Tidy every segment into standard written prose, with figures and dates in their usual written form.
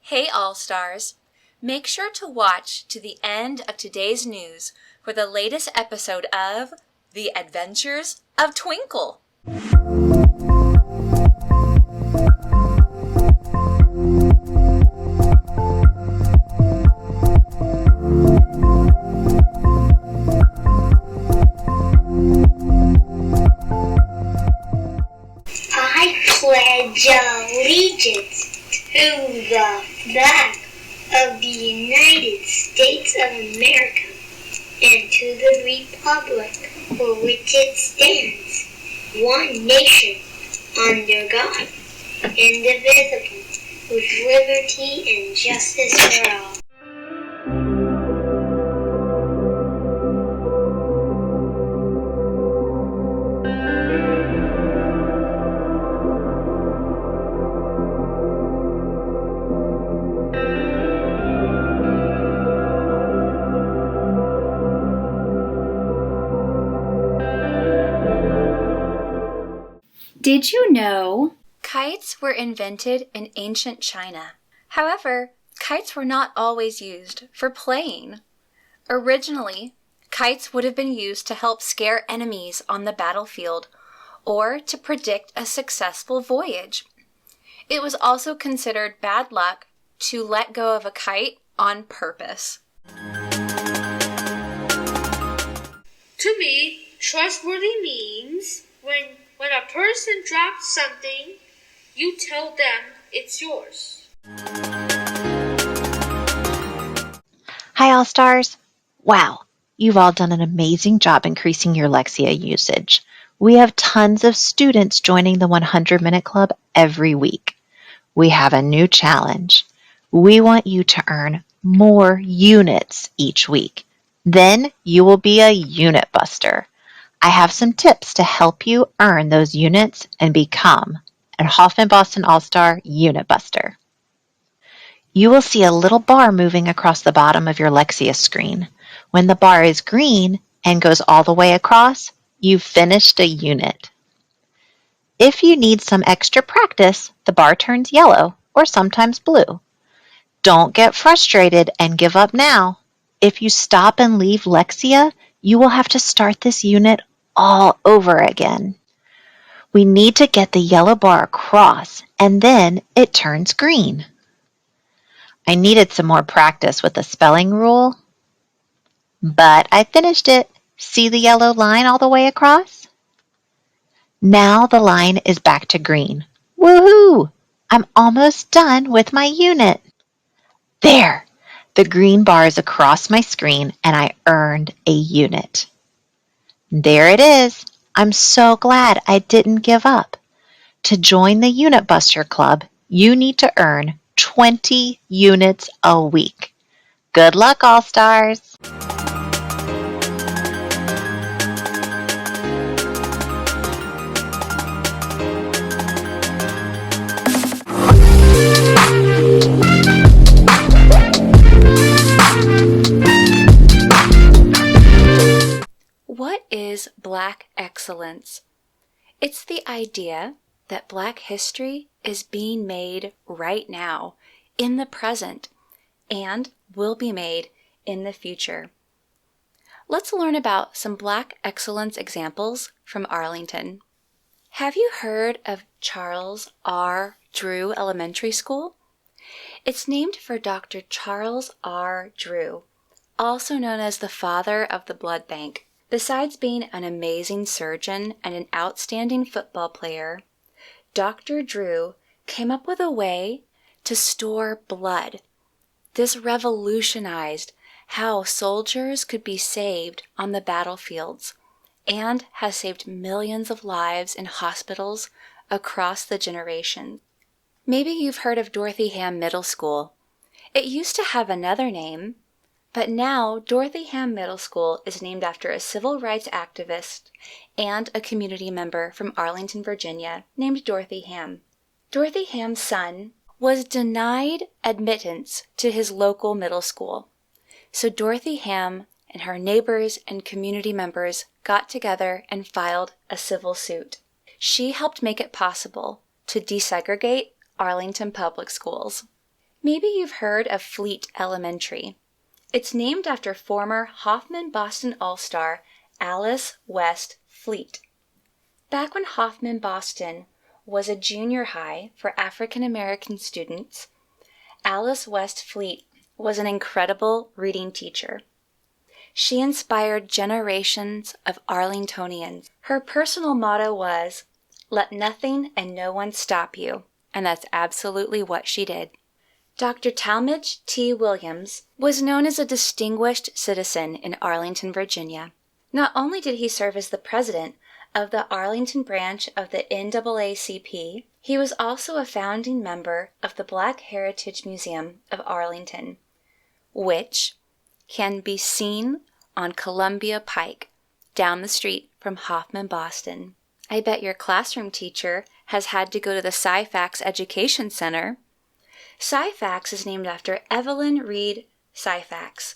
Hey All-Stars! Make sure to watch to the end of today's news for the latest episode of The Adventures of Twinkle. I pledge allegiance to the flag of the United States of America and to the republic for which it stands, one nation, under God, indivisible, with liberty and justice for all. Did you know kites were invented in ancient China? However, kites were not always used for playing. Originally, kites would have been used to help scare enemies on the battlefield or to predict a successful voyage. It was also considered bad luck to let go of a kite on purpose. To me, trustworthy means when a person drops something, you tell them it's yours. Hi, All-Stars. Wow, you've all done an amazing job increasing your Lexia usage. We have tons of students joining the 100-Minute Club every week. We have a new challenge. We want you to earn more units each week. Then you will be a unit buster. I have some tips to help you earn those units and become a Hoffman Boston All-Star Unit Buster. You will see a little bar moving across the bottom of your Lexia screen. When the bar is green and goes all the way across, you've finished a unit. If you need some extra practice, the bar turns yellow or sometimes blue. Don't get frustrated and give up now. If you stop and leave Lexia, you will have to start this unit all over again. We need to get the yellow bar across, and then it turns green. I needed some more practice with the spelling rule, but I finished it. See the yellow line all the way across? Now the line is back to green. Woohoo! I'm almost done with my unit. There! The green bar is across my screen and I earned a unit. There it is. I'm so glad I didn't give up. To join the Unit Buster Club, you need to earn 20 units a week. Good luck, All-Stars! What is Black excellence? It's the idea that Black history is being made right now, in the present, and will be made in the future. Let's learn about some Black excellence examples from Arlington. Have you heard of Charles R. Drew Elementary School? It's named for Dr. Charles R. Drew, also known as the father of the blood bank. Besides being an amazing surgeon and an outstanding football player, Dr. Drew came up with a way to store blood. This revolutionized how soldiers could be saved on the battlefields and has saved millions of lives in hospitals across the generations. Maybe you've heard of Dorothy Ham Middle School. It used to have another name, but now Dorothy Ham Middle School is named after a civil rights activist and a community member from Arlington, Virginia, named Dorothy Ham. Dorothy Ham's son was denied admittance to his local middle school, so Dorothy Ham and her neighbors and community members got together and filed a civil suit. She helped make it possible to desegregate Arlington public schools. Maybe you've heard of Fleet Elementary. It's named after former Hoffman Boston All-Star Alice West Fleet. Back when Hoffman Boston was a junior high for African American students, Alice West Fleet was an incredible reading teacher. She inspired generations of Arlingtonians. Her personal motto was, "Let nothing and no one stop you," and that's absolutely what she did. Dr. Talmadge T. Williams was known as a distinguished citizen in Arlington, Virginia. Not only did he serve as the president of the Arlington branch of the NAACP, he was also a founding member of the Black Heritage Museum of Arlington, which can be seen on Columbia Pike, down the street from Hoffman Boston. I bet your classroom teacher has had to go to the Syfax Education Center. Syfax is named after Evelyn Reed Syfax,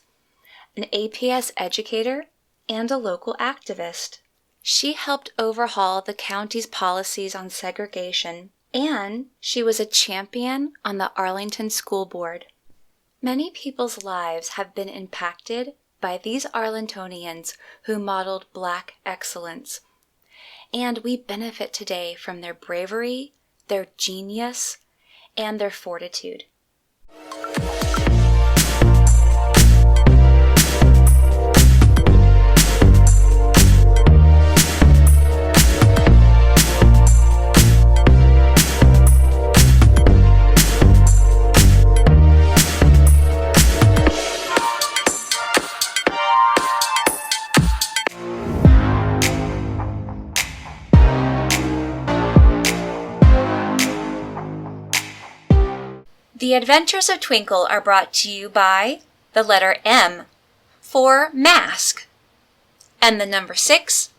an APS educator and a local activist. She helped overhaul the county's policies on segregation, and she was a champion on the Arlington School Board. Many people's lives have been impacted by these Arlingtonians who modeled Black excellence, and we benefit today from their bravery, their genius, and their fortitude. The Adventures of Twinkle are brought to you by the letter M for mask and the number 6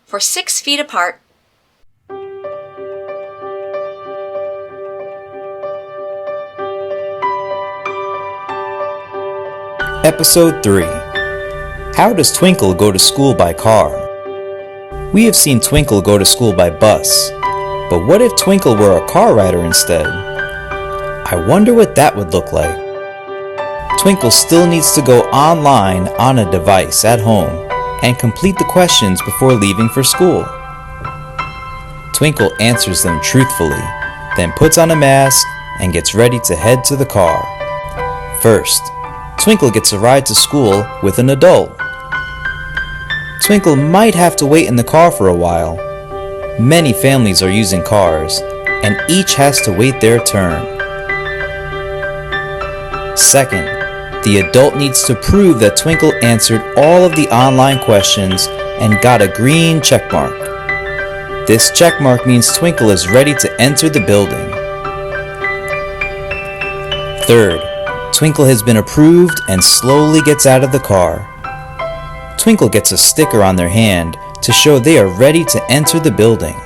for 6 feet apart. Episode 3. How does Twinkle go to school by car? We have seen Twinkle go to school by bus, but what if Twinkle were a car rider instead? I wonder what that would look like. Twinkle still needs to go online on a device at home and complete the questions before leaving for school. Twinkle answers them truthfully, then puts on a mask and gets ready to head to the car. First, Twinkle gets a ride to school with an adult. Twinkle might have to wait in the car for a while. Many families are using cars, and each has to wait their turn. Second, the adult needs to prove that Twinkle answered all of the online questions and got a green check mark. This check mark means Twinkle is ready to enter the building. Third, Twinkle has been approved and slowly gets out of the car. Twinkle gets a sticker on their hand to show they are ready to enter the building.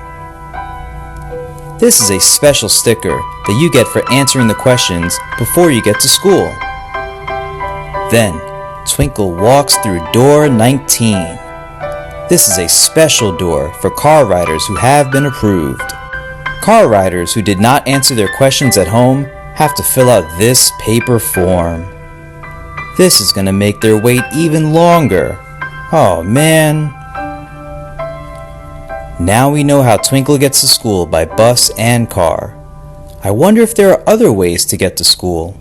This is a special sticker that you get for answering the questions before you get to school. Then, Twinkle walks through door 19. This is a special door for car riders who have been approved. Car riders who did not answer their questions at home have to fill out this paper form. This is going to make their wait even longer. Oh man. Now we know how Twinkle gets to school by bus and car. I wonder if there are other ways to get to school.